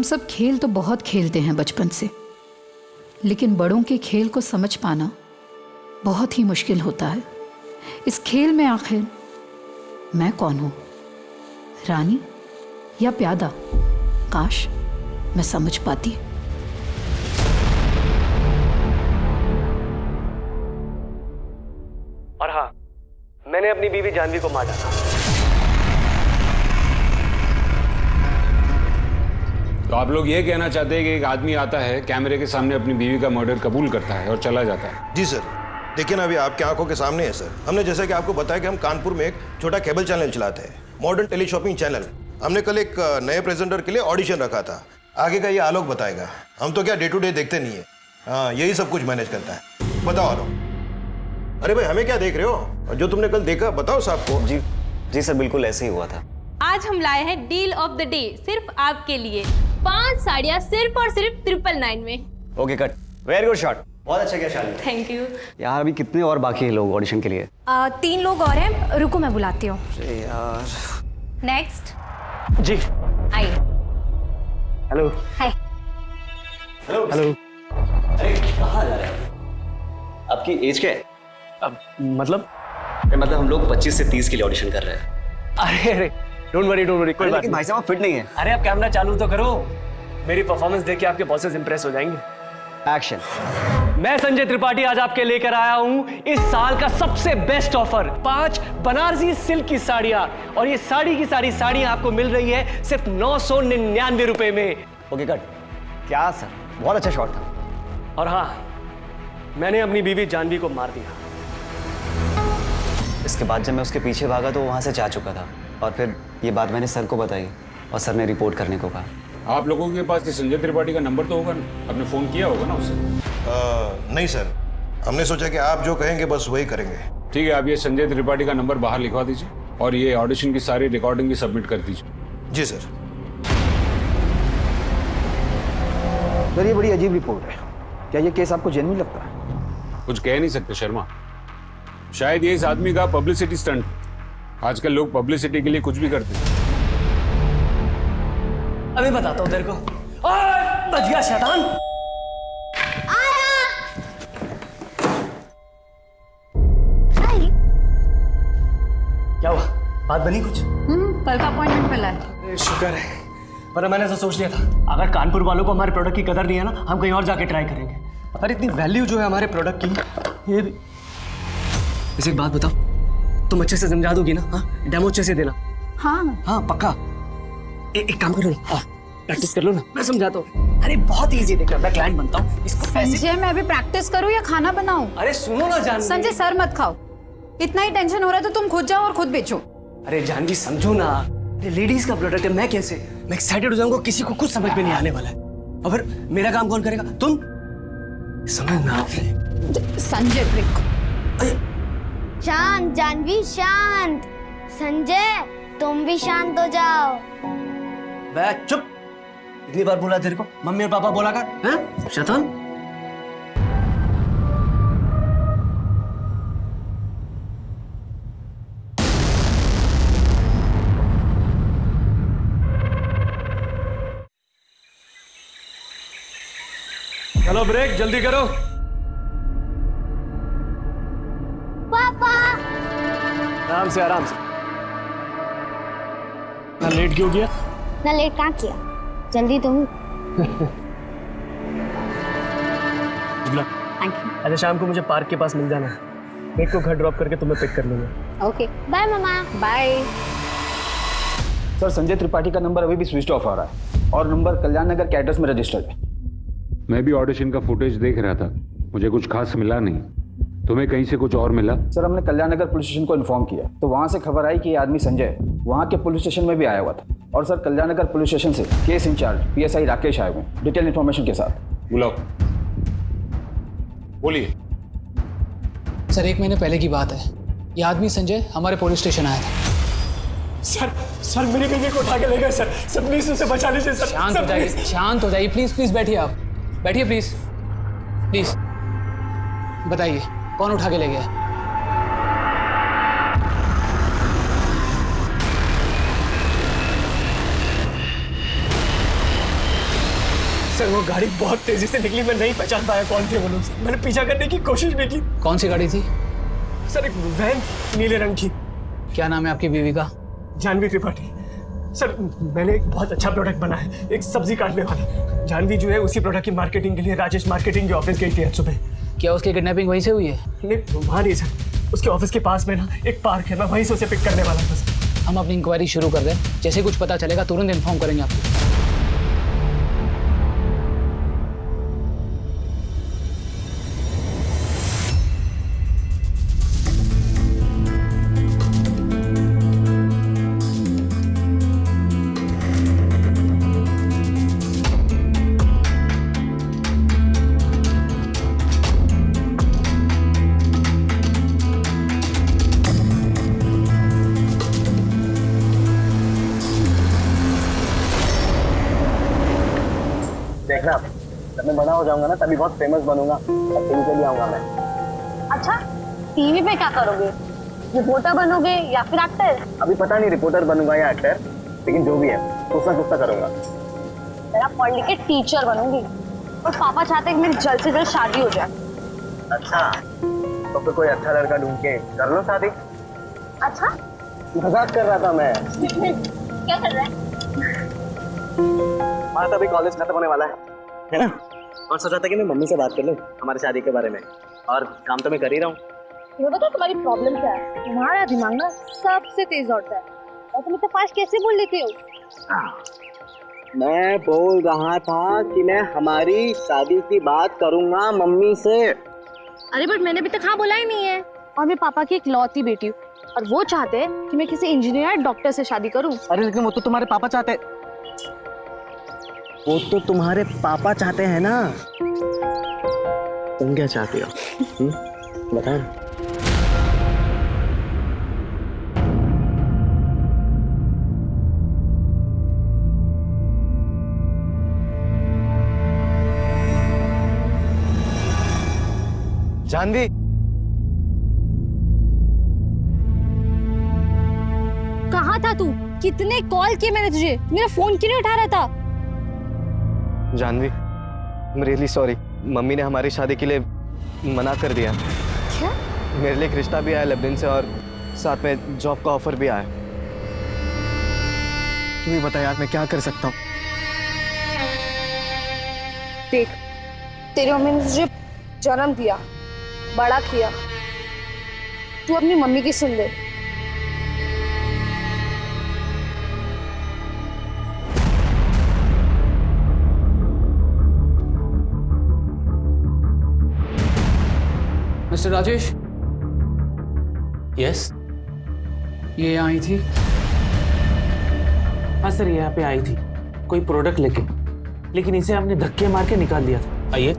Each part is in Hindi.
सब खेल तो बहुत खेलते हैं बचपन से, लेकिन बड़ों के खेल को समझ पाना बहुत ही मुश्किल होता है। इस खेल में आखिर मैं कौन हूँ, रानी या प्यादा? काश मैं समझ पाती। और हाँ, मैंने अपनी बीवी जानवी को मार डाला। तो आप लोग ये कहना चाहते हैं कि एक आदमी आता है, कैमरे के सामने अपनी बीवी का मर्डर कबूल करता है और चला जाता है? जी सर, देखिए ना, अभी आपकी आंखों के सामने है सर। हमने जैसा कि आपको बताया कि हम कानपुर में एक छोटा केबल चैनल चलाते हैं, मॉडर्न टेली शॉपिंग चैनल। हमने कल एक नए प्रेजेंटर के लिए ऑडिशन रखा था। आगे का ये आलोक बताएगा। हम तो क्या डे टू डे देखते नहीं है। हाँ, यही सब कुछ मैनेज करता है। बताओ आलोक। अरे भाई, हमें क्या देख रहे हो? जो तुमने कल देखा बताओ साहब को। जी सर, बिल्कुल ऐसे ही हुआ था। आज हम लाए हैं डील ऑफ द डे, सिर्फ आपके लिए 5 साड़ियाँ सिर्फ और सिर्फ 999 में। Okay cut, very good shot, बहुत अच्छा किया शालिनी। Thank you. यार अभी कितने और बाकी हैं लोग ऑडिशन के लिए? 3 लोग और हैं, रुको मैं बुलाती हूँ। यार नेक्स्ट जी, आइए। Hello hi. Hello hello. अरे कहाँ जा रहे हैं? आपकी एज क्या है? अब मतलब मतलब हम लोग 25 से 30 के लिए ऑडिशन कर रहे हैं। अरे डोंट वरी कोई बात लेकिन भाई साहब आप फिट नहीं है। अरे आप कैमरा चालू तो करो, मेरी परफॉर्मेंस देख के आपके बॉसेस इंप्रेस हो जाएंगे। एक्शन। मैं संजय त्रिपाठी आज आपके लेकर आया हूं इस साल का सबसे बेस्ट ऑफर, 5 बनारसी सिल्क की साड़ियां, और ये साड़ी की सारी साड़ियां आपको मिल रही है सिर्फ 999 रुपए में। Okay cut. क्या सर, बहुत अच्छा शॉट था। और हाँ, मैंने अपनी बीवी जानवी को मार दिया। इसके बाद जब मैं उसके पीछे भागा तो वहां से जा चुका था, और फिर ये बात मैंने सर को बताई और सर ने रिपोर्ट करने को कहा। आप लोगों के पास संजय त्रिपाठी का नंबर तो होगा ना? आपने फोन किया होगा ना उसे? नहीं सर, हमने सोचा कि आप जो कहेंगे बस वही करेंगे। ठीक है, आप ये संजय त्रिपाठी का नंबर बाहर लिखवा दीजिए और ये ऑडिशन की सारी रिकॉर्डिंग भी सबमिट कर दीजिए। जी सर। सर ये बड़ी अजीब रिपोर्ट है, क्या ये केस आपको जेन्युइन लगता है? कुछ कह नहीं सकते शर्मा, शायद ये इस आदमी का पब्लिसिटी स्टंट। आजकल लोग पब्लिसिटी के लिए कुछ भी करते हैं। अभी बताता हूँ तेरे को। बच गया शैतान। क्या हुआ, बात बनी कुछ? कल का अपॉइंटमेंट मिला है। अरे शुक्र है, पर मैंने तो सोच लिया था अगर कानपुर वालों को हमारे प्रोडक्ट की कदर नहीं है ना, हम कहीं और जाके ट्राई करेंगे। पर इतनी वैल्यू जो है हमारे प्रोडक्ट की, ये भी। इसे एक बात बताओ, तुम अच्छे से समझा दोगी ना? हाँ, डेमो अच्छे से देना। हाँ पक्का। एक काम करो ना, प्रैक्टिस कर लो ना, मैं समझाता हूँ। अरे बहुत इजी, देखना, मैं क्लाइंट बनता हूँ, इसको पैसे। संजय, मैं अभी प्रैक्टिस करूँ या खाना बनाऊँ? अरे सुनो ना जानवी। संजय सर मत खाओ, इतना ही टेंशन हो रहा है तो तुम खुद जाओ और खुद बेचो। अरे जानवी समझो ना, ये लेडीज का प्रोडक्ट है, मैं कैसे, मैं एक्साइटेड हो जाऊंगा, किसी को कुछ समझ में नहीं आने वाला है। और फिर मेरा काम कौन करेगा? तुम समझना। संजय शांत जानवी, शांत। संजय तुम भी शांत हो जाओ। बे चुप, इतनी बार बोला तेरे को, मम्मी और पापा बोला कर, हैं शैतान। चलो ब्रेक, जल्दी करो। पापा। आराम से आराम से। ना लेट क्यों किया? ना लेट कहाँ किया, जल्दी तो हूँ। Thank you. अच्छा शाम को मुझे पार्क के पास मिल जाना है, मेरे को घर ड्रॉप करके तुम्हें पिक कर लूंगा। ओके बाय मामा। बाय। सर संजय त्रिपाठी का नंबर अभी भी स्विच ऑफ आ रहा है और नंबर कल्याण नगर के एड्रेस में रजिस्टर्ड है। मैं भी ऑडिशन का फुटेज देख रहा था, मुझे कुछ खास मिला नहीं। तुम्हें कहीं से कुछ और मिला? सर हमने कल्याण नगर पुलिस स्टेशन को इन्फॉर्म किया तो वहाँ से खबर आई कि ये आदमी संजय वहाँ के पुलिस स्टेशन में भी आया हुआ था। और सर कल्याण नगर पुलिस स्टेशन से केस इंचार्ज PSI राकेश आए हुए डिटेल इन्फॉर्मेशन के साथ। बुलाओ, बोलिए। सर 1 महीने पहले की बात है, ये आदमी संजय हमारे पुलिस स्टेशन आया था। सर मेरी बीवी को उठा के ले गए सर, प्लीज उसे बचा लीजिए सर। शांत हो जाइए, शांत हो जाइए, प्लीज बैठिए, आप बैठिए प्लीज। बताइए कौन उठा के ले गया? सर वो गाड़ी बहुत तेजी से निकली, मैं नहीं पहचान पाया कौन थे वो लोग। मैंने पीछा करने की कोशिश भी की। कौन सी गाड़ी थी? सर एक वैन नीले रंग की। क्या नाम है आपकी बीवी का? जानवी त्रिपाठी। सर मैंने एक बहुत अच्छा प्रोडक्ट बनाया है, एक सब्जी काटने वाला। जानवी जो है उसी प्रोडक्ट की मार्केटिंग के लिए राजेश मार्केटिंग के ऑफिस गई थी आज सुबह। क्या उसकी किडनैपिंग वहीं से हुई है? नहीं वहाँ नहीं सर, उसके ऑफिस के पास में ना एक पार्क है, मैं वहीं से उसे पिक करने वाला था सर। हम अपनी इंक्वायरी शुरू कर दें, जैसे कुछ पता चलेगा तुरंत इन्फॉर्म करेंगे आपको। देखना जब मैं बड़ा हो जाऊंगा ना तभी बहुत फेमस बनूंगा और टीवी पे भी आऊंगा मैं। अच्छा टीवी पे क्या करोगे? रिपोर्टर बनोगे या फिर एक्टर? अभी पता नहीं रिपोर्टर बनूंगा या एक्टर, लेकिन जो भी है कुछ ना कुछ तो करूंगा। मेरा पढ़ लिख के टीचर बनूंगी और पापा चाहते हैं कि मेरी जल्द से जल्द शादी हो जाए। अच्छा तो फिर कोई अच्छा लड़का ढूंढ के कर लो शादी। अच्छा मजाक कर रहा था मैं। क्या कर रहा है? हाँ तभी कॉलेज खत्म होने वाला है ना, और सोचा था कि मैं मम्मी से बात कर लूँ हमारी शादी के बारे में, और काम तो मैं कर ही रहा हूँ। तुम्हें पता है तुम्हारी प्रॉब्लम क्या है? तुम्हारा दिमाग ना सबसे तेज दौड़ता है और तुम इतना फास्ट कैसे बोल लेते हो? मैं बोल रहा था कि मैं हमारी शादी की बात करूंगा मम्मी से। अरे बट मैंने अभी तक हाँ बोला ही नहीं है, और मैं पापा की इकलौती बेटी हूँ और वो चाहते हैं कि मैं किसी इंजीनियर या डॉक्टर से शादी करूँ। अरे लेकिन वो तो तुम्हारे पापा चाहते, वो तो तुम्हारे पापा चाहते हैं ना, तुम क्या चाहती हो? बताओ। जानवी कहाँ था तू? कितने कॉल किए मैंने तुझे, मेरा फोन क्यों नहीं उठा रहा था? Janvi I am really sorry, mummy ने हमारी शादी के लिए मना कर दिया। क्या? मेरे लिए एक रिश्ता भी आया लेबनान से और साथ में जॉब का ऑफर भी आया। तुम ही बता यार मैं क्या कर सकता हूँ। देख तेरी मम्मी ने तुझे जन्म दिया, बड़ा किया, तू अपनी मम्मी की सुन ले। मिस्टर राजेश। यस ये आई थी? हाँ सर यहाँ पे आई थी कोई प्रोडक्ट लेके, लेकिन इसे हमने धक्के मार के निकाल दिया था। आइए।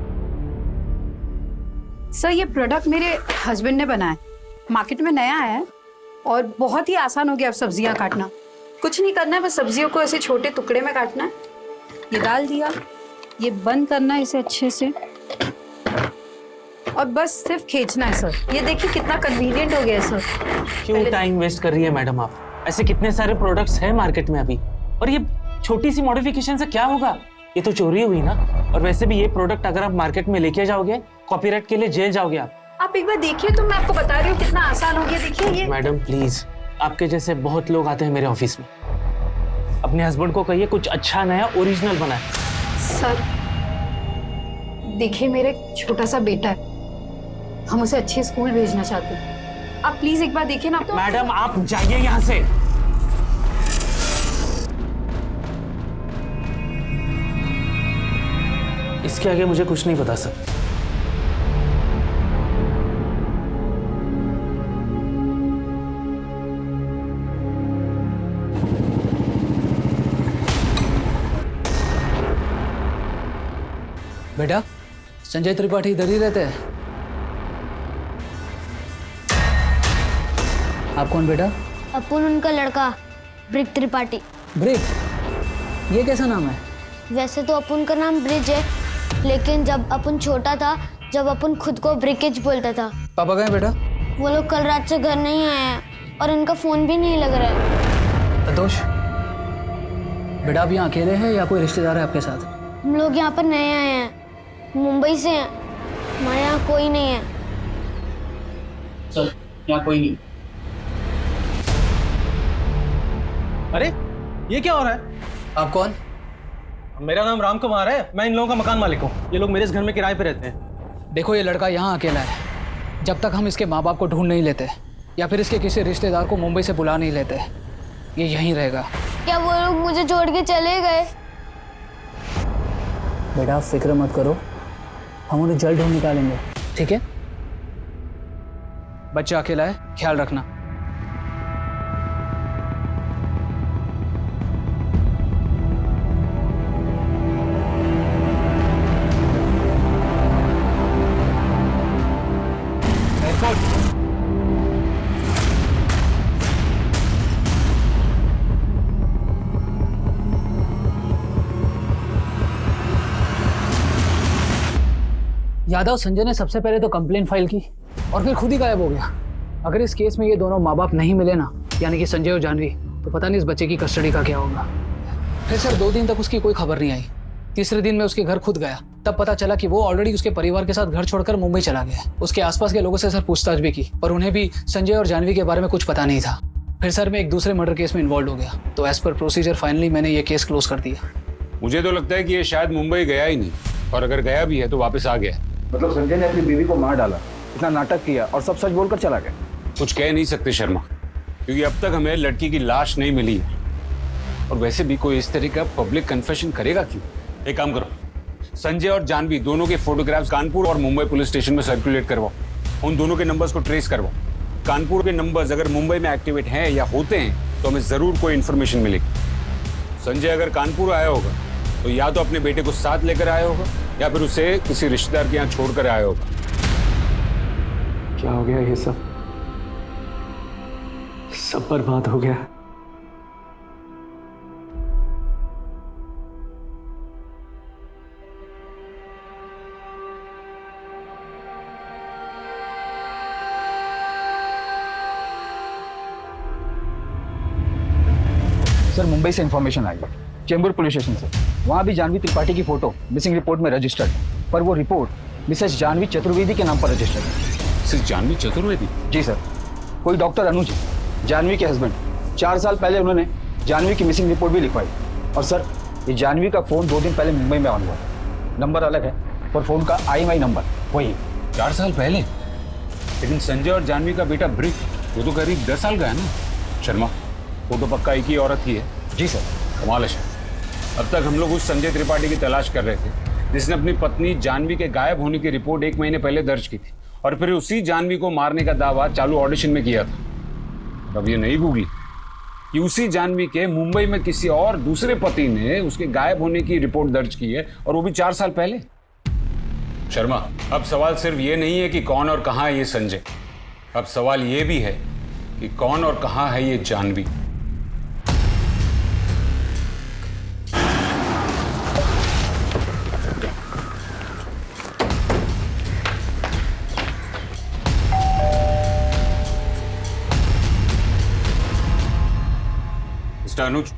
सर ये प्रोडक्ट मेरे हस्बैंड ने बनाया, मार्केट में नया आया है और बहुत ही आसान हो गया अब सब्जियां काटना। कुछ नहीं करना है, बस सब्जियों को ऐसे छोटे टुकड़े में काटना है। ये डाल दिया, ये बंद करना है इसे अच्छे से और बस सिर्फ खींचना है सर। ये देखिए कितना कन्वीनियंट हो गया है सर। क्यों टाइम वेस्ट कर रही है मैडम आप? ऐसे कितने सारे प्रोडक्ट्स हैं मार्केट में अभी, और ये छोटी सी मॉडिफिकेशन से क्या होगा? ये तो चोरी हुई ना। और वैसे भी ये प्रोडक्ट अगर आप मार्केट में लेके जाओगे कॉपीराइट के लिए जेल जाओगे आप एक बार देखिए तो मैं आपको बता रही हूँ कितना आसान हो गया। देखिए ये। मैडम प्लीज, आपके जैसे बहुत लोग आते हैं मेरे ऑफिस में, अपने हस्बैंड को कहिए कुछ अच्छा नया ओरिजिनल बनाए। सर देखिए मेरे छोटा सा बेटा है, हम उसे अच्छे स्कूल भेजना चाहते हैं, आप प्लीज एक बार देखिए ना। तो मैडम आप जाइए यहाँ से। इसके आगे मुझे कुछ नहीं पता सर। बेटा संजय त्रिपाठी इधर ही रहते हैं? आप कौन बेटा? अपुन उनका लड़का, ब्रिक त्रिपाठी। ब्रिक? ये कैसा नाम है? वैसे तो अपुन का नाम ब्रिज है, लेकिन जब अपुन छोटा था, जब अपुन खुद को ब्रिकेज बोलता था। पापा कहाँ हैं बेटा? वो लोग कल रात से घर नहीं आए हैं और इनका फोन भी नहीं लग रहा है। संतोष बेटा, आप यहाँ अकेले हैं या कोई रिश्तेदार है आपके साथ? हम लोग यहाँ पर नए आए हैं, मुंबई से हैं, हमारे यहाँ कोई नहीं है। सर यहाँ कोई नहीं। अरे ये क्या हो रहा है? आप कौन? मेरा नाम राम कुमार है, मैं इन लोगों का मकान मालिक हूँ। ये लोग मेरे इस घर में किराए पे रहते हैं। देखो ये लड़का यहाँ अकेला है। जब तक हम इसके माँ बाप को ढूंढ नहीं लेते या फिर इसके किसी रिश्तेदार को मुंबई से बुला नहीं लेते, ये यहीं रहेगा। क्या वो लोग मुझे छोड़ के चले गए? बेटा फिक्र मत करो, हम उन्हें जल्द ढूंढ निकालेंगे, ठीक है? बच्चा अकेला है, ख्याल रखना। यादव संजय ने सबसे पहले तो कंप्लेंट फाइल की और फिर खुद ही गायब हो गया। अगर इस केस में ये दोनों माँ बाप नहीं मिले ना, यानी कि संजय और जानवी, तो पता नहीं इस बच्चे की कस्टडी का क्या होगा। फिर सर 2 दिन तक उसकी कोई खबर नहीं आई। तीसरे दिन मैं उसके घर खुद गया, तब पता चला कि वो ऑलरेडी उसके परिवार के साथ घर छोड़कर मुंबई चला गया। उसके आसपास के लोगों से सर पूछताछ भी की, पर उन्हें भी संजय और जानवी के बारे में कुछ पता नहीं था। फिर सर मैं एक दूसरे मर्डर केस में इन्वॉल्व हो गया, तो एज पर प्रोसीजर फाइनली मैंने ये केस क्लोज कर दिया। मुझे तो लगता है कि ये शायद मुंबई गया ही नहीं, और अगर गया भी है तो वापस आ गया। मतलब संजय ने अपनी बीवी को मार डाला, इतना नाटक किया और सब सच बोलकर चला गया। कुछ कह नहीं सकते शर्मा, क्योंकि अब तक हमें लड़की की लाश नहीं मिली है। और वैसे भी कोई इस तरह का पब्लिक कन्फेशन करेगा क्यों? एक काम करो, संजय और जानवी दोनों के फोटोग्राफ्स कानपुर और मुंबई पुलिस स्टेशन में सर्कुलेट करवाओ। उन दोनों के नंबर्स को ट्रेस करवाओ। कानपुर के नंबर्स अगर मुंबई में एक्टिवेट हैं या होते हैं तो हमें ज़रूर कोई इन्फॉर्मेशन मिलेगी। संजय अगर कानपुर आया होगा तो या तो अपने बेटे को साथ लेकर आया होगा या फिर उसे किसी रिश्तेदार के यहाँ छोड़कर आया होगा। क्या हो गया? ये सब बर्बाद हो गया। सर मुंबई से इन्फॉर्मेशन आई है, चेंबूर पुलिस स्टेशन से। वहाँ भी जानवी त्रिपाठी की फोटो मिसिंग रिपोर्ट में रजिस्टर्ड है, पर वो रिपोर्ट मिसेस जानवी चतुर्वेदी के नाम पर रजिस्टर्ड है। मिसेस जानवी चतुर्वेदी? जी सर, कोई डॉक्टर अनुज, जानवी के हस्बैंड। 4 साल पहले उन्होंने जानवी की मिसिंग रिपोर्ट भी लिखवाई। और सर ये जानवी का फ़ोन 2 दिन पहले मुंबई में ऑन हुआ, नंबर अलग है पर फ़ोन का IMEI नंबर वही। 4 साल पहले? लेकिन संजय और जानवी का बेटा ब्रिक वो तो करीब 10 साल का है ना। शर्मा, फोटो पक्का एक ही औरत की है? जी सर। कमाल है। अब तक हम लोग उस संजय त्रिपाठी की तलाश कर रहे थे जिसने अपनी पत्नी जानवी के गायब होने की रिपोर्ट 1 महीने पहले दर्ज की थी, और फिर उसी जानवी को मारने का दावा चालू ऑडिशन में किया था। अब ये नहीं गूगली कि उसी जानवी के मुंबई में किसी और दूसरे पति ने उसके गायब होने की रिपोर्ट दर्ज की है, और वो भी 4 साल पहले। शर्मा, अब सवाल सिर्फ ये नहीं है कि कौन और कहाँ है ये संजय, अब सवाल ये भी है कि कौन और कहाँ है ये जानवी। मिस्टर अनुज।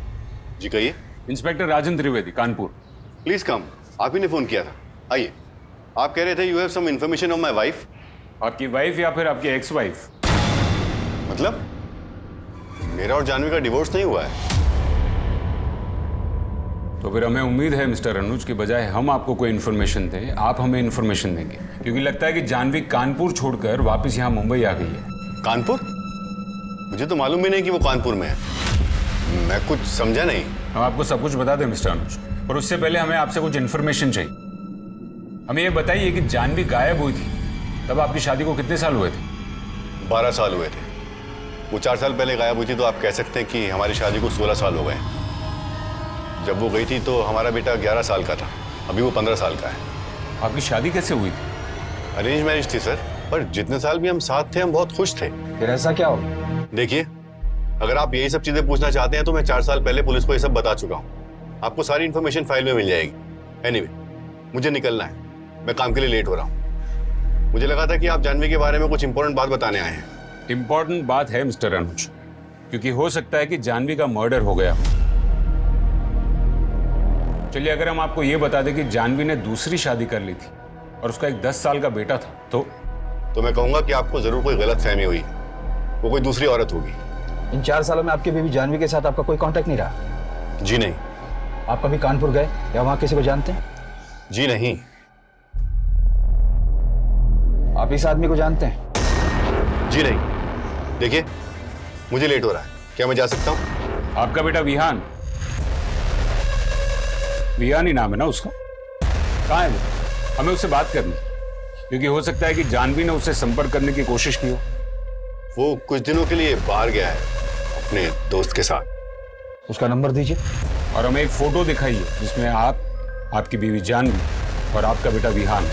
जी कहिए। Inspector Rajan Trivedi, Kanpur. Please come. आप ही ने फोन किया था, आइए। आप कह रहे थे you have some information on my wife. आपकी वाइफ या फिर आपकी एक्स वाइफ? मतलब मेरा और जानवी का डिवोर्स नहीं हुआ है? तो फिर हमें उम्मीद है मिस्टर अनुज के बजाय हम आपको कोई इन्फॉर्मेशन दें, आप हमें इन्फॉर्मेशन देंगे, क्योंकि लगता है कि जानवी कानपुर छोड़कर वापस यहाँ मुंबई आ गई है। कानपुर? मुझे तो मालूम ही नहीं कि वो कानपुर में है। मैं कुछ समझा नहीं। हम आपको सब कुछ बता दें मिस्टर अनुज, पर उससे पहले हमें आपसे कुछ इन्फॉर्मेशन चाहिए। हमें ये बताइए कि जानवी गायब हुई थी तब आपकी शादी को कितने साल हुए थे? 12 साल हुए थे। वो 4 साल पहले गायब हुई थी, तो आप कह सकते हैं कि हमारी शादी को 16 साल हो गए। जब वो गई थी तो हमारा बेटा 11 साल का था, अभी वो 15 साल का है। आपकी शादी कैसे हुई थी? अरेंज मैरिज थी सर, पर जितने साल भी हम साथ थे हम बहुत खुश थे। फिर ऐसा क्या हो? देखिए, अगर आप यही सब चीजें पूछना चाहते हैं तो मैं 4 साल पहले पुलिस को ये सब बता चुका हूँ। आपको सारी इन्फॉर्मेशन फाइल में मिल जाएगी। एनीवे, मुझे निकलना है, मैं काम के लिए लेट हो रहा हूँ। मुझे लगा था कि आप जानवी के बारे में कुछ इंपॉर्टेंट बात बताने आए हैं। इंपॉर्टेंट बात है मिस्टर अनुज, क्योंकि हो सकता है कि जानवी का मर्डर हो गया। चलिए अगर हम आपको ये बता दें कि जानवी ने दूसरी शादी कर ली थी और उसका एक 10 साल का बेटा था तो मैं कहूंगा कि आपको जरूर कोई गलत फहमी हुई, वो कोई दूसरी औरत होगी। इन 4 सालों में आपकी बीवी जानवी के साथ आपका कोई कांटेक्ट नहीं रहा? जी नहीं। आप कभी कानपुर गए या वहां किसी को जानते हैं? जी नहीं। आप इस आदमी को जानते हैं? जी नहीं। देखिए मुझे लेट हो रहा है, क्या मैं जा सकता हूँ? आपका बेटा विहान ही नाम है ना उसका? कहाँ है वो? हमें उससे बात करनी, क्योंकि हो सकता है कि जानवी ने उससे संपर्क करने की कोशिश की हो। वो कुछ दिनों के लिए बाहर गया है अपने दोस्त के साथ। उसका नंबर दीजिए और हमें एक फोटो दिखाइए जिसमें आप, आपकी बीवी जानवी और आपका बेटा विहान,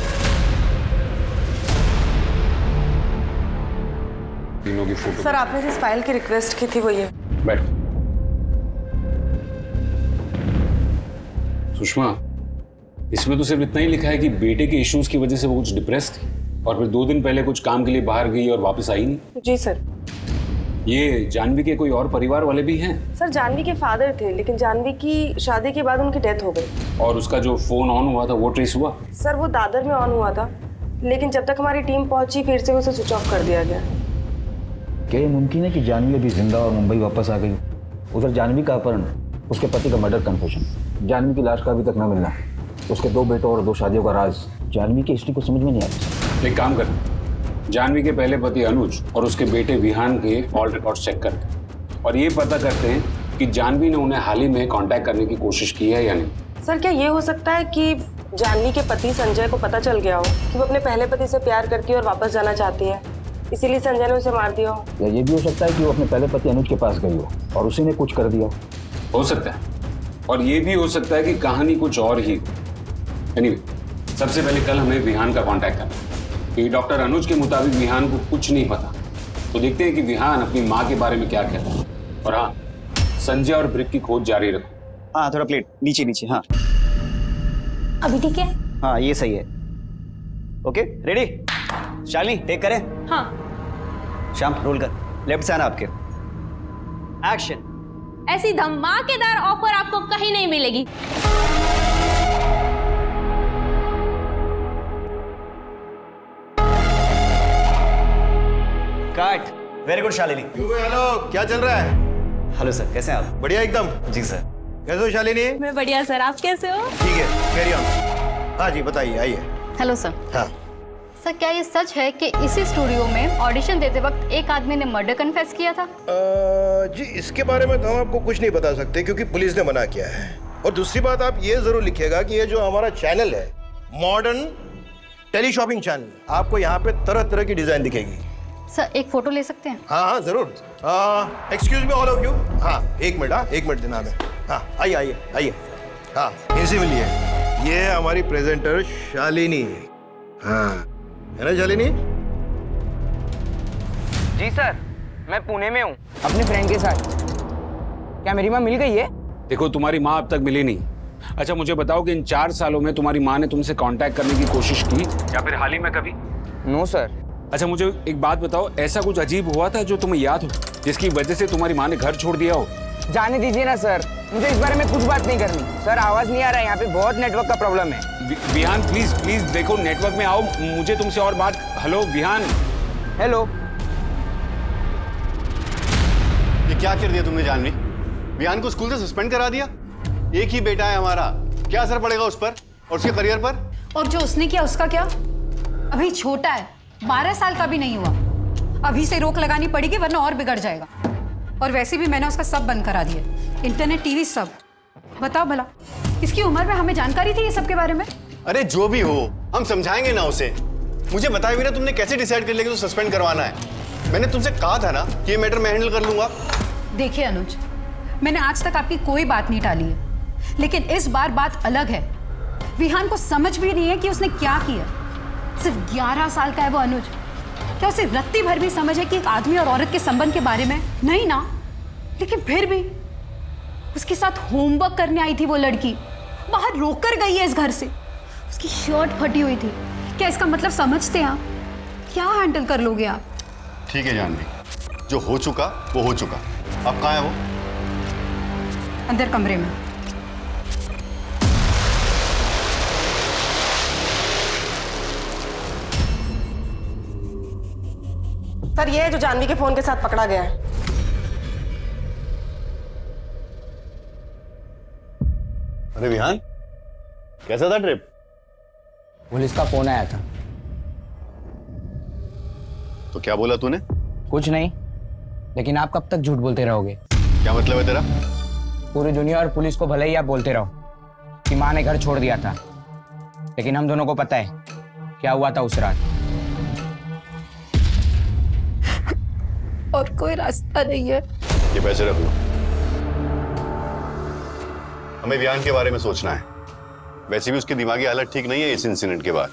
तीनों की फोटो। सर आपने जिस फाइल की रिक्वेस्ट की थी वो ये। बैठ। सुषमा, इसमें तो सिर्फ इतना ही लिखा है कि बेटे के इश्यूज की वजह से वो कुछ डिप्रेस थी और फिर 2 दिन पहले कुछ काम के लिए बाहर गई और वापस आई नहीं। जी सर। ये जानवी के कोई और परिवार वाले भी हैं? सर जानवी के फादर थे, लेकिन जानवी की शादी के बाद उनकी डेथ हो गई। और उसका जो फोन ऑन हुआ था वो ट्रेस हुआ? सर वो दादर में ऑन हुआ था, लेकिन जब तक हमारी टीम पहुंची फिर से उसे स्विच ऑफ कर दिया गया। क्या ये मुमकिन है कि जानवी अभी जिंदा और मुंबई वापस आ गई? उधर जानवी का अपहरण, उसके पति का मर्डर कन्फेशन, जानवी की लाश का अभी तक न मिलना, उसके 2 बेटों और 2 शादियों का राज, जानवी की हिस्ट्री को समझ में नहीं आता। एक काम करते, जानवी के पहले पति अनुज और उसके बेटे विहान के कॉल रिकॉर्ड चेक करते और ये पता करते हैं कि जानवी ने उन्हें हाल ही में कांटेक्ट करने की कोशिश की है या नहीं। सर क्या ये हो सकता है कि जानवी के पति संजय को पता चल गया हो कि वो अपने पहले पति से प्यार करती है और वापस जाना चाहती है, इसीलिए संजय ने उसे मार दिया हो? या ये भी हो सकता है कि वो अपने पहले पति अनुज के पास गई हो और उसी ने कुछ कर दिया हो सकता है। और ये भी हो सकता है कि कहानी कुछ और ही। एनीवे, सबसे पहले कल हमें विहान का कांटेक्ट करना, क्योंकि डॉक्टर अनुज के मुताबिक विहान को कुछ नहीं पता। तो देखते हैं कि विहान अपनी माँ के बारे में क्या कहता है। और हाँ, संजय और ब्रिक की खोज जारी रखो। हाँ थोड़ा प्लेट नीचे नीचे। हाँ अभी ठीक है? हाँ ये सही है। Okay ready? शालिनी टेक करें? हाँ। श्याम रोल कर, लेफ्ट से आना आपके। एक्शन। ऐसी धमाकेदार ऑफर आपको कहीं नहीं मिलेगी। Cut. Very good Shalini. Hello, क्या चल रहा है? हेलो सर, कैसे हैं आप? बढ़िया एकदम। जी सर। कैसे हो शालिनी? मैं बढ़िया सर, आप कैसे हो? ठीक है, कैरी ऑन। हाँ जी बताइए, आइए। Hello sir. हाँ सर क्या ये सच है कि इसी स्टूडियो में ऑडिशन देते वक्त एक आदमी ने मर्डर कन्फेस किया था? जी इसके बारे में तो हम आपको कुछ नहीं बता सकते क्योंकि पुलिस ने मना किया है। और दूसरी बात आप ये जरूर लिखिएगा कि ये जो हमारा चैनल है, मॉडर्न टेलीशॉपिंग चैनल, आपको यहाँ पे तरह तरह की डिजाइन दिखेगी। सर एक फोटो ले सकते हैं? हाँ हाँ जरूर। Excuse me all of you. हाँ एक मिनट देना हमें। हाँ आइए आइए आइए। हाँ इनसे मिलिए, ये हमारी प्रेजेंटर शालिनी। हाँ है ना शालिनी? जी सर, मैं पुणे में हूँ अपने फ्रेंड के साथ। क्या मेरी माँ मिल गई है? देखो तुम्हारी माँ अब तक मिली नहीं। अच्छा मुझे बताओ कि इन 4 सालों में तुम्हारी माँ ने तुमसे कांटेक्ट करने की कोशिश की या फिर हाल ही में कभी? No sir. अच्छा मुझे एक बात बताओ, ऐसा कुछ अजीब हुआ था जो तुम्हें याद हो, जिसकी वजह से तुम्हारी माँ ने घर छोड़ दिया हो? जाने दीजिए ना सर, मुझे इस बारे में कुछ बात नहीं करनी। सर आवाज नहीं आ रहा है, यहाँ पे बहुत नेटवर्क का प्रॉब्लम है। विहान प्लीज प्लीज देखो, नेटवर्क में आओ, मुझे तुमसे और बात। हेलो विहान। हेलो। ये क्या कर दिया तुमने जानवी? विहान को स्कूल से सस्पेंड करा दिया। एक ही बेटा है हमारा, क्या असर पड़ेगा उस पर और उसके करियर पर? और जो उसने किया उसका क्या? अभी छोटा है, 12 साल का भी नहीं हुआ। अभी से रोक लगानी पड़ेगी वरना और बिगड़ जाएगा। और वैसे भी मैंने उसका सब बंद करा दिया, इंटरनेट टीवी सब। बताओ भला इसकी उम्र में हमें जानकारी थी ये सब के बारे में? अरे जो भी हो, हम समझाएंगे ना उसे। मुझे बताया भी ना तुमने कैसे डिसाइड कर लिया कि तो सस्पेंड करवाना है? मैंने तुमसे कहा था ना कि ये मैटर मैं हैंडल कर लूंगा। देखिए अनुज, मैंने आज तक आपकी कोई बात नहीं टाली है, लेकिन इस बार बात अलग है। विहान को समझ भी नहीं है कि उसने क्या किया। सिर्फ 11 साल का है वो अनुज। क्या उसे रत्ती भर भी समझ है कि एक आदमी और औरत के संबंध के बारे में? नहीं ना। लेकिन फिर भी उसके साथ होमवर्क करने आई थी वो लड़की, बाहर रोककर गई है इस घर से। उसकी शर्ट फटी हुई थी। क्या इसका मतलब समझते हैं आप? क्या हैंडल कर लोगे आप? ठीक है जानवी, जो हो चुका वो हो चुका। अब कहाँ है वो? अंदर कमरे में। सर ये है जो जानवी के फोन के साथ पकड़ा गया है। अरे विहान, कैसा था ट्रिप? पुलिस का फोन आया था। तो क्या बोला तूने? कुछ नहीं, लेकिन आप कब तक झूठ बोलते रहोगे? क्या मतलब है तेरा? पूरी दुनिया और पुलिस को भले ही आप बोलते रहो कि माँ ने घर छोड़ दिया था, लेकिन हम दोनों को पता है क्या हुआ था उस रात। और कोई रास्ता नहीं है। ये पैसे रख लो, हमें विहान के बारे में सोचना है। वैसे भी उसकी दिमागी हालत ठीक नहीं है इस इंसिडेंट के बाद।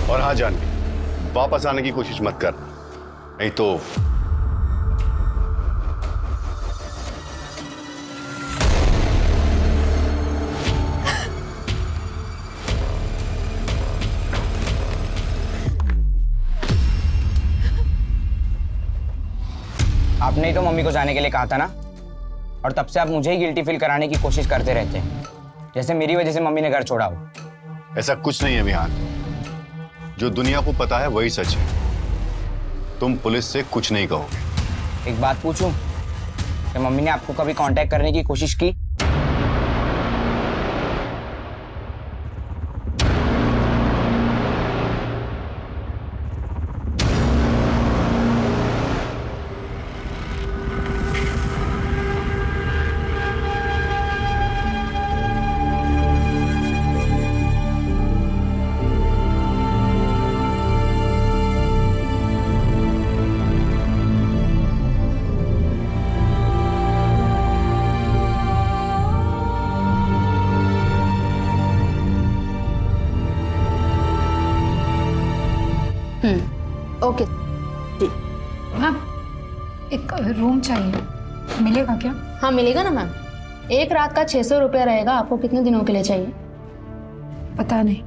और हाँ जानवी, वापस आने की कोशिश मत कर, नहीं तो आपने ही तो मम्मी को जाने के लिए कहा था ना, और तब से आप मुझे ही गिल्टी फील कराने की कोशिश करते रहते हैं, जैसे मेरी वजह से मम्मी ने घर छोड़ा हो। ऐसा कुछ नहीं है विहान, जो दुनिया को पता है वही सच है। तुम पुलिस से कुछ नहीं कहोगे। एक बात पूछूं, क्या मम्मी ने आपको कभी कांटेक्ट करने की कोशिश की? ओके जी मैम, एक रूम चाहिए, मिलेगा क्या? हाँ मिलेगा ना मैम। एक रात का 600 रुपया रहेगा। आपको कितने दिनों के लिए चाहिए? पता नहीं।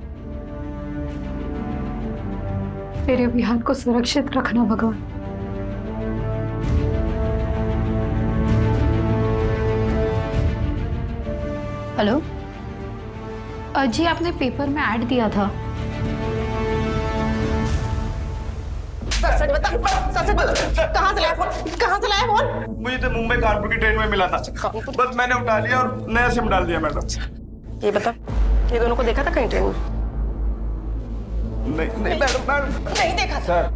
मेरे विहान को सुरक्षित रखना भगवान। हेलो जी, आपने पेपर में ऐड दिया था। सच बता, कहाँ से लाया फोन? कहाँ से लाया फोन? मुझे तो मुंबई कानपुर की ट्रेन में मिला था, बस मैंने उठा लिया और नया सिम डाल दिया मैडम। ये बता, ये दोनों को देखा था कहीं ट्रेन में? नहीं मैडम नहीं देखा था। सर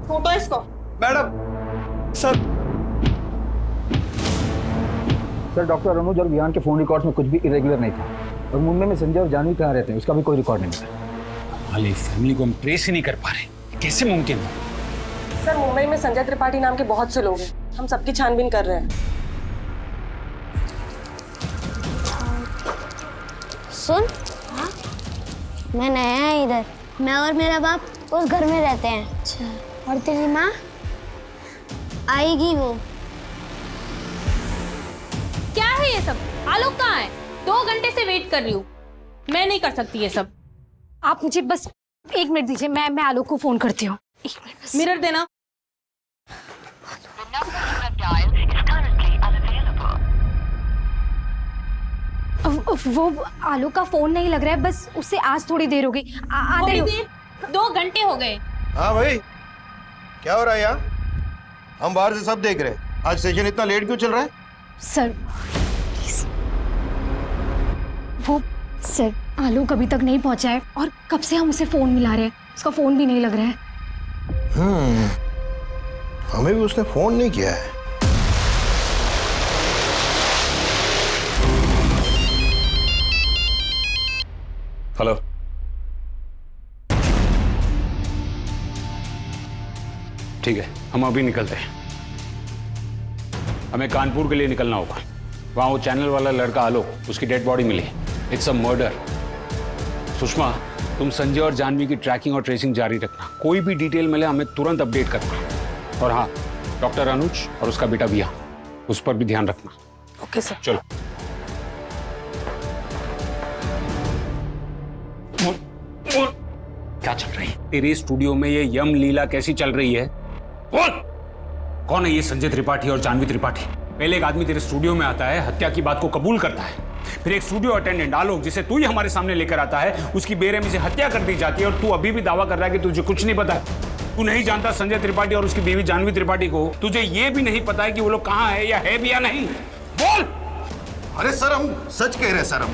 फोटो इसको। मैडम सर डॉक्टर अनुज और विहान के फोन रिकॉर्ड्स में कुछ भी इरेगुलर नहीं था। और मुंबई में संजय और जानवी कहाँ रहते हैं उसका भी कोई रिकॉर्ड नहीं था। हमारी फैमिली को हम ट्रेस ही नहीं कर पा रहे, कैसे मुमकिन है? सर मुंबई में संजय त्रिपाठी नाम के बहुत से लोग हैं, हम सबकी छानबीन कर रहे हैं। सुन, हाँ? मैं नया है इधर। मैं और मेरा बाप उस घर में रहते हैं। अच्छा। और तेरी माँ आएगी वो। क्या है ये सब? आलोक कहाँ है? 2 घंटे से वेट कर रही हूँ। मैं नहीं कर सकती ये सब। आप मुझे बस 1 मिनट दीजिए, मैं आलोक को फोन करती हूँ। 1 मिनट बस। मिरर देना। वो आलोक का फोन नहीं लग रहा है, बस उससे आज थोड़ी देर हो गई। थोड़ी देर? 2 घंटे हो गए। हाँ भाई, क्या हो रहा है यहाँ? हम बाहर से सब देख रहे हैं। आज सेशन इतना लेट क्यों चल रहा है? सर प्लीज, वो सर आलोक अभी तक नहीं पहुंचा है और कब से हम उसे फोन मिला रहे हैं, उसका फोन भी नहीं लग रहा है। हमें भी उसने फोन नहीं किया है। हेलो, ठीक है, हम अभी निकलते हैं। हमें कानपुर के लिए निकलना होगा। वहां वो चैनल वाला लड़का आलोक, उसकी डेड बॉडी मिली। It's a murder. सुषमा, तुम संजय और जानवी की ट्रैकिंग और ट्रेसिंग जारी रखना। कोई भी डिटेल मिले हमें तुरंत अपडेट करना। और हाँ, डॉक्टर अनुज और उसका बेटा विहान, उस पर भी ध्यान रखना। Okay sir. चलो। क्या चल रही है तेरे स्टूडियो में? ये यम लीला कैसी चल रही है? बोल, कौन है ये संजय त्रिपाठी और जानवी त्रिपाठी? पहले एक आदमी तेरे स्टूडियो में आता है, हत्या की बात को कबूल करता है, फिर एक स्टूडियो अटेंडेंट आलोक, जिसे तू ही हमारे सामने लेकर आता है, उसकी बेरहमी से हत्या कर दी जाती है, और तू अभी भी दावा कर रहा है कि तुझे कुछ नहीं पता है। तू नहीं जानता संजय त्रिपाठी और उसकी बीवी जानवी त्रिपाठी को? तुझे ये भी नहीं पता है कि वो लोग कहाँ है या है भी या नहीं? बोल। अरे सर हम सच कह रहे हैं सर।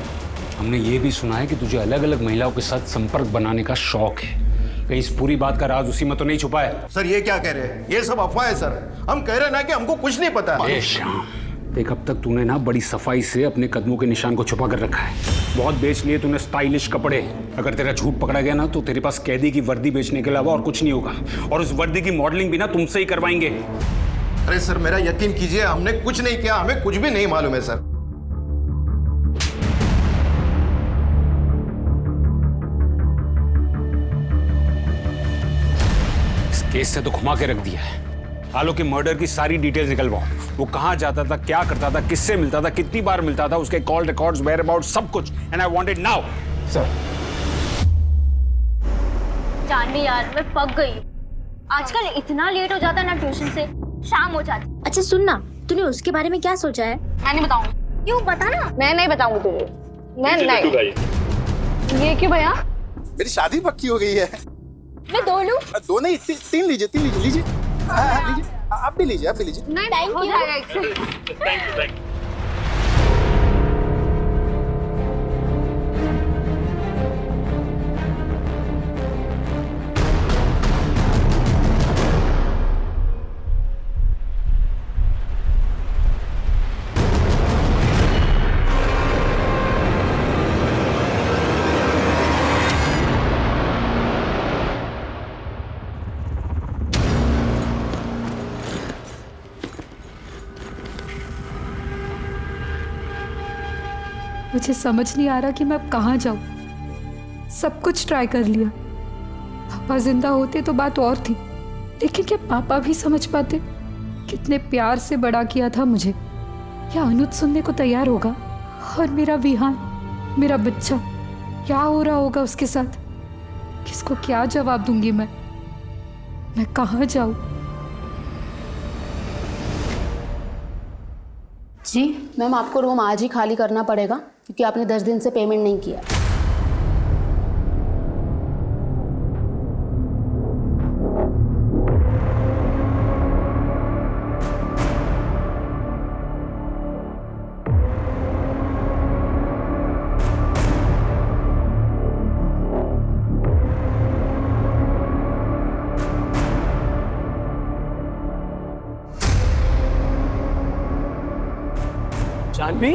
हमने ये भी सुना है कि तुझे अलग अलग महिलाओं के साथ संपर्क बनाने का शौक है। कहीं इस पूरी बात का राज उसी में तो नहीं छुपा है? सर ये क्या कह रहे हैं? ये सब अफवाह है सर। हम कह रहे हैं ना कि हमको कुछ नहीं पता। श्याम, देख अब तक तूने ना बड़ी सफाई से अपने कदमों के निशान को छुपा कर रखा है। बहुत बेच लिए तूने स्टाइलिश कपड़े। अगर तेरा झूठ पकड़ा गया ना तो तेरे पास कैदी की वर्दी बेचने के अलावा और कुछ नहीं होगा, और उस वर्दी की मॉडलिंग भी ना तुमसे ही करवाएंगे। अरे सर मेरा यकीन कीजिए, हमने कुछ नहीं किया, हमें कुछ भी नहीं मालूम है सर। इस केस से तो घुमा के रख दिया है। आलोक के मर्डर की सारी डिटेल्स निकलवाओ। वो कहां जाता था, क्या करता था, किससे मिलता था, कितनी बार मिलता था, उसके कॉल रिकॉर्ड्स, वेयर अबाउट, सब कुछ। And I want it now. Sir Janvi यार मैं पक गई। आजकल इतना लेट हो जाता ना ट्यूशन से, शाम हो जाती। अच्छा सुन ना, तूने उसके बारे में क्या सोचा है? मैं नहीं बताऊंगी। क्यों, बता ना। मैं नहीं बताऊंगी तुझे। मैं नहीं। ये क्यों भैया? मेरी शादी पक्की हो गई है। मैं दो लूं? दो नहीं, तीन लीजिए, लीजिए। लीजिए, आप भी लीजिए। नहीं, थैंक यू। मुझे समझ नहीं आ रहा कि मैं अब कहाँ जाऊँ। सब कुछ ट्राई कर लिया। पापा जिंदा होते तो बात और थी, लेकिन क्या पापा भी समझ पाते? कितने प्यार से बड़ा किया था मुझे। क्या अनुज सुनने को तैयार होगा? और मेरा विहान, मेरा बच्चा, क्या हो रहा होगा उसके साथ? किसको क्या जवाब दूंगी मैं कहाँ जाऊँ? जी मैम, आपको रूम आज ही खाली करना पड़ेगा क्योंकि आपने 10 दिन से पेमेंट नहीं किया। जानवी,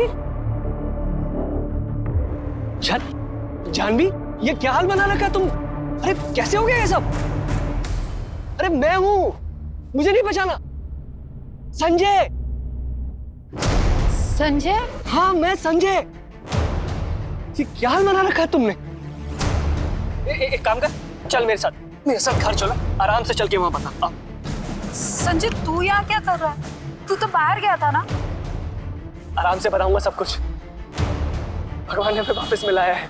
जानवी, ये क्या हाल बना रखा तुम? अरे कैसे हो गया ये सब? अरे मैं हूं, मुझे नहीं पहचाना? संजय। संजय? हाँ मैं संजय। ये क्या हाल बना रखा है तुमने? एक काम कर, चल मेरे साथ घर चलो, आराम से चल के वहां बता। संजय तू यहाँ क्या कर रहा है? तू तो बाहर गया था ना? आराम से बताऊंगा सब कुछ। भगवान ने हमें वापस मिलाया है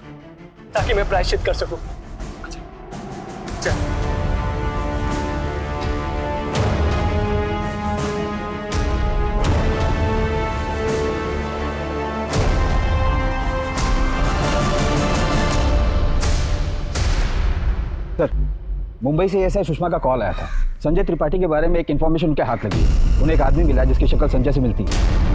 ताकि मैं प्रायश्चित कर सकूं। चल। सर, मुंबई से एसआई सुषमा का कॉल आया था। संजय त्रिपाठी के बारे में एक इन्फॉर्मेशन उनके हाथ लगी है। उन्हें एक आदमी मिला जिसकी शक्ल संजय से मिलती है।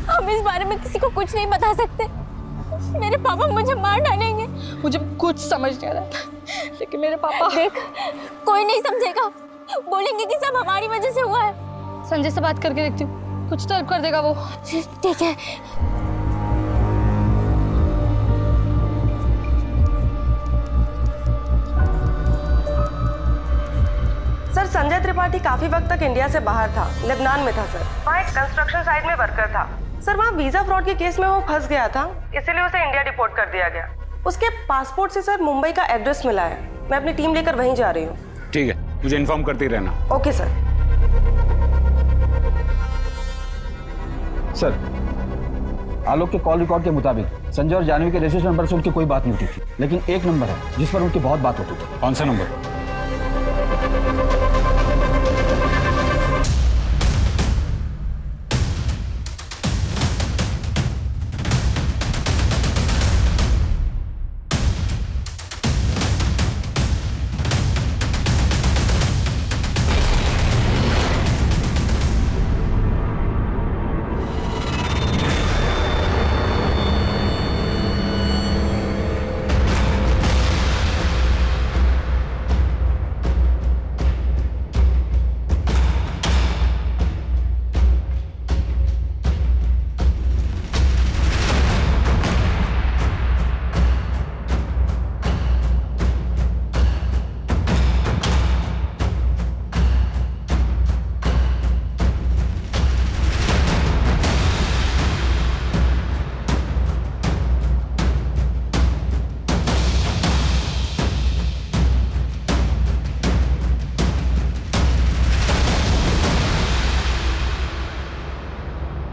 हम इस बारे में किसी को कुछ नहीं बता सकते। मेरे पापा मुझे मार डालेंगे। मुझे कुछ समझ नहीं आ रहा था, लेकिन मेरे पापा। देख, कोई नहीं समझेगा, बोलेंगे कि सब हमारी वजह से हुआ है। संजय से बात करके देखती हूँ, कुछ तो हेल्प कर देगा वो। ठीक है। सर संजय त्रिपाठी काफी वक्त तक इंडिया से बाहर था, लेबनान में था सर। वहाँ एक कंस्ट्रक्शन साइट में वर्कर था सर। वहाँ वीजा फ्रॉड के केस में वो फंस गया था, इसीलिए उसे इंडिया डिपोर्ट कर दिया गया। उसके पासपोर्ट से सर मुंबई का एड्रेस मिला है। मैं अपनी टीम लेकर वहीं जा रही हूँ। ठीक है, मुझे इन्फॉर्म करते रहना। Okay sir. सर, आलोक के कॉल रिकॉर्ड के मुताबिक संजय और जानवी के रजिस्ट्रेशन नंबर से उनकी कोई बात नहीं होती थी, लेकिन एक नंबर है जिस पर उनकी बहुत बात होती थी। कौन सा नंबर?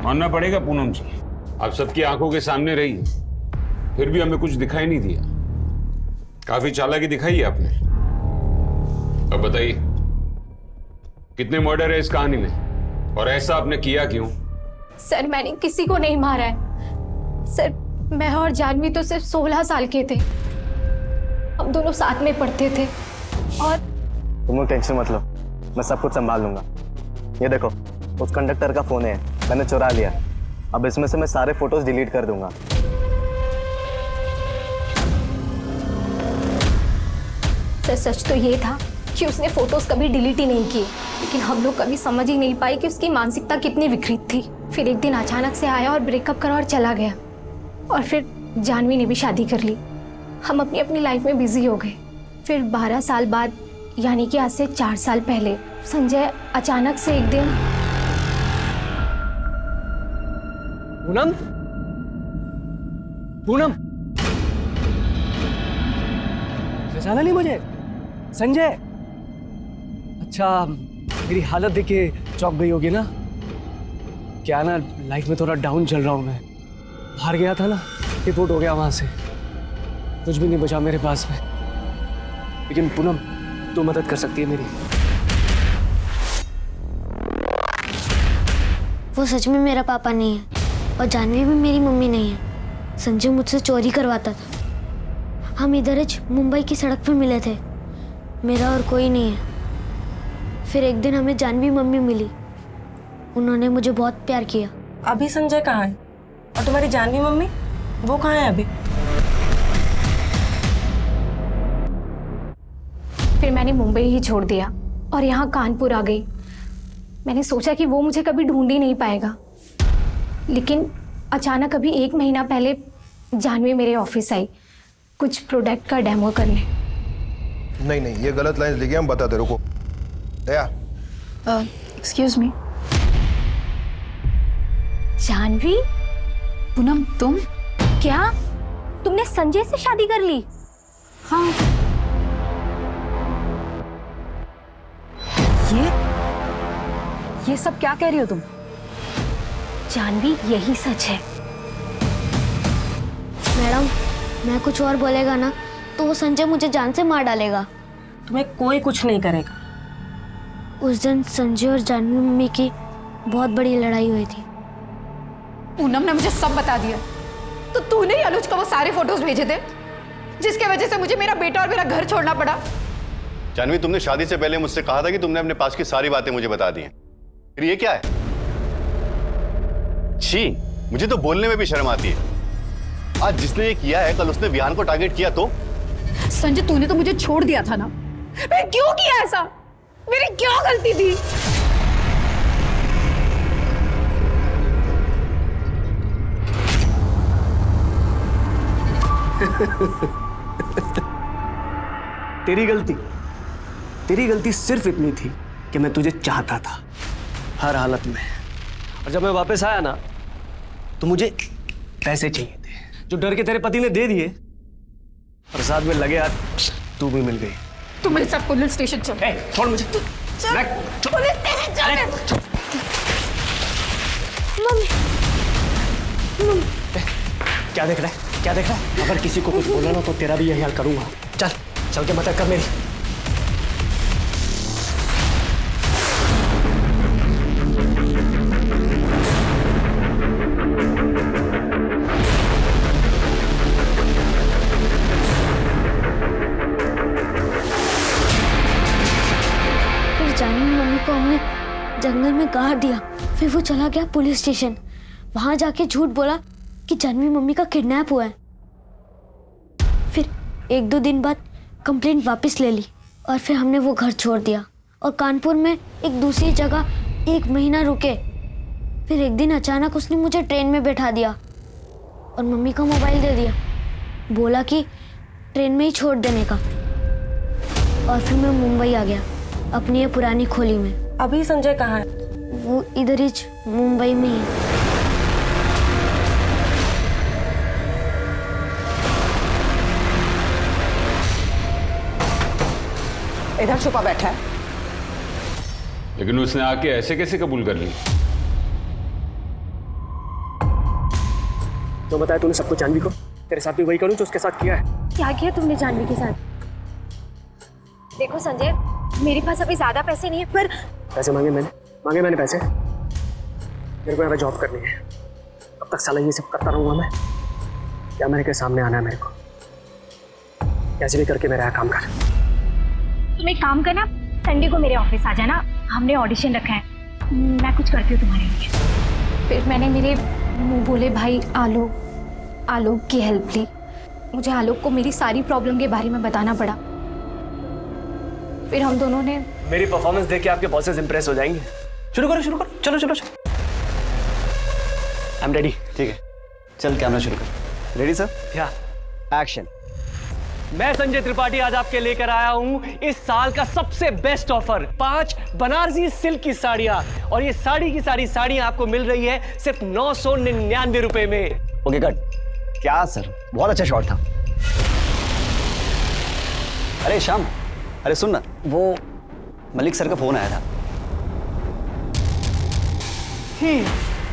मानना पड़ेगा पूनम जी, आप सबकी आंखों के सामने रही, फिर भी हमें कुछ दिखाई नहीं दिया। काफी चालाकी दिखाई है आपने। अब बताइए, कितने मर्डर है इस कहानी में और ऐसा आपने किया क्यों? सर, मैंने किसी को नहीं मारा है सर। मैं और जानवी तो सिर्फ 16 साल के थे। हम दोनों साथ में पढ़ते थे। और तुम लोग टेंशन मत लो, मैं सब कुछ संभाल लूंगा। ये देखो, उस कंडक्टर का फोन है, मैंने चुरा लिया। अब इसमें से मैं सारे फोटोज डिलीट कर दूंगा। सर, सच तो ये था कि उसने फोटोज कभी डिलीट ही नहीं किए, लेकिन हम लोग कभी समझ ही नहीं पाए कि उसकी मानसिकता कितनी विकृत थी। फिर एक दिन अचानक से आया और ब्रेकअप करा और चला गया। और फिर जानवी ने भी शादी कर ली। हम अपनी अपनी लाइफ में बिजी हो गए। फिर 12 साल बाद, यानी कि आज से 4 साल पहले, संजय अचानक से एक दिन। पूनम, पूनम, पहचाना नहीं मुझे? संजय। अच्छा, मेरी हालत देख के चौंक गई होगी ना? क्या ना, लाइफ में थोड़ा डाउन चल रहा हूँ मैं। हार गया था ना, रिपोर्ट हो गया वहां से, कुछ भी नहीं बचा मेरे पास में। लेकिन पूनम, तू मदद कर सकती है मेरी। वो सच में मेरा पापा नहीं है और जानवी भी मेरी मम्मी नहीं है। संजय मुझसे चोरी करवाता था। हम इधर ही मुंबई की सड़क पर मिले थे, मेरा और कोई नहीं है। फिर एक दिन हमें जानवी मम्मी मिली। उन्होंने मुझे बहुत प्यार किया। अभी संजय कहाँ है? और तुम्हारी जानवी मम्मी, वो कहाँ है अभी? फिर मैंने मुंबई ही छोड़ दिया और यहाँ कानपुर आ गई। मैंने सोचा कि वो मुझे कभी ढूंढ ही नहीं पाएगा, लेकिन अचानक अभी 1 महीना पहले जानवी मेरे ऑफिस आई कुछ प्रोडक्ट का डेमो करने। नहीं, ये गलत लाइन लिखी, हम बताते, रुको। दया, एक्सक्यूज मी। जानवी? पूनम, तुम? क्या तुमने संजय से शादी कर ली? हाँ। ये सब क्या कह रही हो तुम? जानवी, यही सच है। मैडम, मैं कुछ और बोलेगा ना तो वो संजय मुझे जान से मार डालेगा। तुम्हें कोई कुछ नहीं करेगा। उस दिन संजय और जानवी मम्मी की बहुत बड़ी लड़ाई हुई थी। पूनम ने मुझे सब बता दिया। तो तूने ही अनुज को वो सारे फोटोज भेजे थे जिसके वजह से मुझे मेरा बेटा और मेरा घर छोड़ना पड़ा। जानवी, तुमने शादी से पहले मुझसे कहा था कि तुमने अपने पास की सारी बातें मुझे बता दी हैं। फिर ये क्या है? छी, मुझे तो बोलने में भी शर्म आती है। आज जिसने ये किया है, कल उसने विहान को टारगेट किया तो? संजय, तूने तो मुझे छोड़ दिया था ना। मैं क्यों किया ऐसा? मेरी क्या गलती थी? तेरी गलती सिर्फ इतनी थी कि मैं तुझे चाहता था हर हालत में। और जब मैं वापस आया ना तो मुझे पैसे चाहिए थे जो डर के तेरे पति ने दे दिए, और साथ में लगे हाथ तू भी मिल गई। तू मेरे साथ पुलिस स्टेशन चल। छोड़ मुझे। पुलिस स्टेशन चल। क्या देख रहा है, क्या देख रहा है? अगर किसी को कुछ बोला ना तो तेरा भी यही हाल करूंगा। चल के मदद कर मेरी। फिर जानवी मम्मी को हमने जंगल में गाड़ दिया। फिर वो चला गया पुलिस स्टेशन। वहां जाके झूठ बोला कि जानवी मम्मी का किडनैप हुआ है। फिर 1-2 दिन बाद कंप्लेंट वापस ले ली और फिर हमने वो घर छोड़ दिया और कानपुर में एक दूसरी जगह 1 महीना रुके। फिर एक दिन अचानक उसने मुझे ट्रेन में बैठा दिया और मम्मी का मोबाइल दे दिया। बोला कि ट्रेन में ही छोड़ देने का। और फिर मैं मुंबई आ गया अपनी ये पुरानी खोली में। अभी संजय कहाँ है? वो इधर ही मुंबई में ही है। इधर छुपा बैठा है। लेकिन उसने आके ऐसे कैसे कबूल कर ली? तो बताया तूने सबको जानवी को, तेरे साथ भी वही करूं जो उसके साथ किया है। क्या किया तुमने जानवी के साथ? देखो संजय, मेरे पास अभी ज्यादा पैसे नहीं है, पर पैसे मांगे मैंने पैसे। मेरे को यहाँ जॉब करनी है। अब तक साला ये सब करता रहूंगा मैं? क्या मेरे के सामने आना है मेरे को? कैसे भी करके मेरा काम कर। तुम एक काम करना, संडे को मेरे ऑफिस आ जाना। हमने ऑडिशन रखा है, मैं कुछ करती हूँ तुम्हारे लिए। फिर मैंने मेरे मुंह बोले भाई आलोक की हेल्प ली। मुझे आलोक को मेरी सारी प्रॉब्लम के बारे में बताना पड़ा। फिर हम दोनों ने मेरी परफॉर्मेंस देख के आपके बॉसेस इंप्रेस हो जाएंगे। शुरू करो। चलो। I am ready. ठीक है, चल कैमरा शुरू कर। Ready sir? या एक्शन। मैं संजय त्रिपाठी आज आपके लेकर आया हूं इस साल का सबसे बेस्ट ऑफर। 5 बनारसी सिल्क की साड़ियां, और ये साड़ी की सारी साड़ियां आपको मिल रही है सिर्फ 999 रुपए में। Okay cut. क्या सर, बहुत अच्छा शॉट था। अरे श्याम, अरे सुन ना, वो मलिक सर का फोन आया था।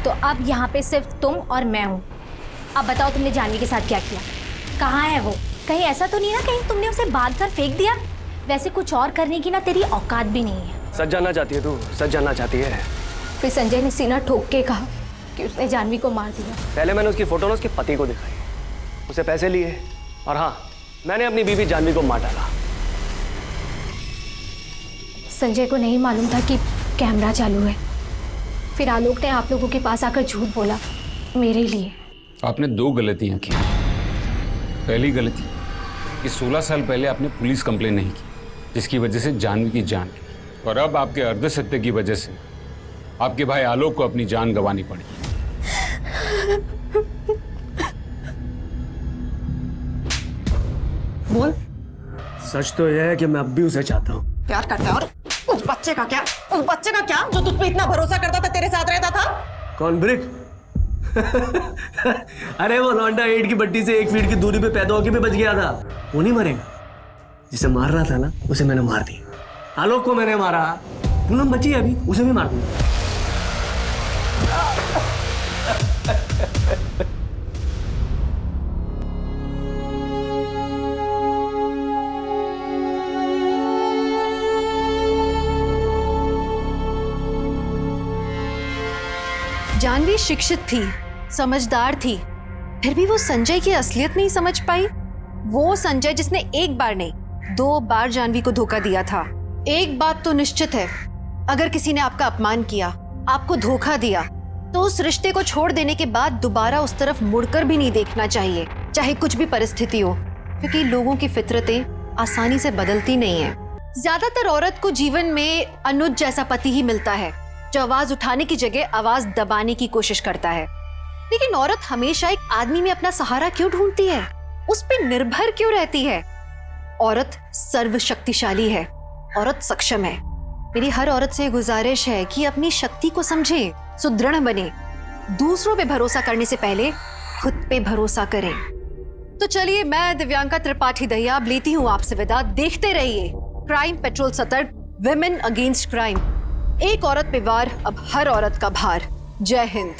तो अब यहाँ पे सिर्फ तुम और मैं हूँ। अब बताओ तुमने जानवी के साथ क्या किया? कहाँ है वो? कहीं ऐसा तो नहीं ना कहीं तुमने उसे बांध कर फेंक दिया? वैसे कुछ और करने की ना तेरी औकात भी नहीं है। सच जानना चाहती है तू? सच जानना चाहती है? फिर संजय ने सीना ठोक के कहा कि उसने जानवी को मार दिया। पहले मैंने उसकी फोटो ना उसके पति को दिखाई, उसे पैसे लिए, और हाँ, मैंने अपनी बीवी जानवी को मार डाला। संजय को नहीं मालूम था कि कैमरा चालू है। फिर आलोक ने आप लोगों के पास आकर झूठ बोला मेरे लिए। आपने 2 गलतियां की। पहली गलती कि 16 साल पहले आपने पुलिस कंप्लेन नहीं की, जिसकी वजह से जानवी की जान गई। और अब आपके अर्धसत्य की वजह से आपके भाई आलोक को अपनी जान गंवानी पड़ी। बोल। सच तो यह है कि मैं अब भी उसे चाहता हूँ। प्यार करता है? और उस बच्चे का क्या जो तुझ पे इतना भरोसा करता था, तेरे साथ रहता था? कौन? ब्रिक? अरे वो लौंडा 8 की बट्टी से 1 फीट की दूरी पे पैदा होके भी बच गया था। वो नहीं मरेगा। जिसे मार रहा था ना, उसे मैंने मार दिया। आलोक को मैंने मारा। पूनम बची है अभी, उसे भी मार दूंगा। जानवी शिक्षित थी, समझदार थी, फिर भी वो संजय की असलियत नहीं समझ पाई। वो संजय जिसने 1 बार नहीं 2 बार जानवी को धोखा दिया था। एक बात तो निश्चित है, अगर किसी ने आपका अपमान किया, आपको धोखा दिया, तो उस रिश्ते को छोड़ देने के बाद दोबारा उस तरफ मुड़कर भी नहीं देखना चाहिए, चाहे कुछ भी परिस्थिति हो, क्योंकि लोगों की फितरतें आसानी से बदलती नहीं है। ज्यादातर औरत को जीवन में अनुज जैसा पति ही मिलता है, जो आवाज उठाने की जगह आवाज दबाने की कोशिश करता है। लेकिन औरत हमेशा एक आदमी में अपना सहारा क्यों ढूंढती है? उस पर निर्भर क्यों रहती है? औरत सर्वशक्तिशाली है, औरत सक्षम है। मेरी हर औरत से गुजारिश है कि अपनी शक्ति को समझे, सुदृढ़ बने, दूसरों पे भरोसा करने से पहले खुद पे भरोसा करें। तो चलिए, मैं दिव्यांका त्रिपाठी दहिया अब लेती हूँ आपसे विदा। देखते रहिए क्राइम पेट्रोल सतर्क, विमेन अगेंस्ट क्राइम। एक औरत पे वार, अब हर औरत का भार। जय हिंद।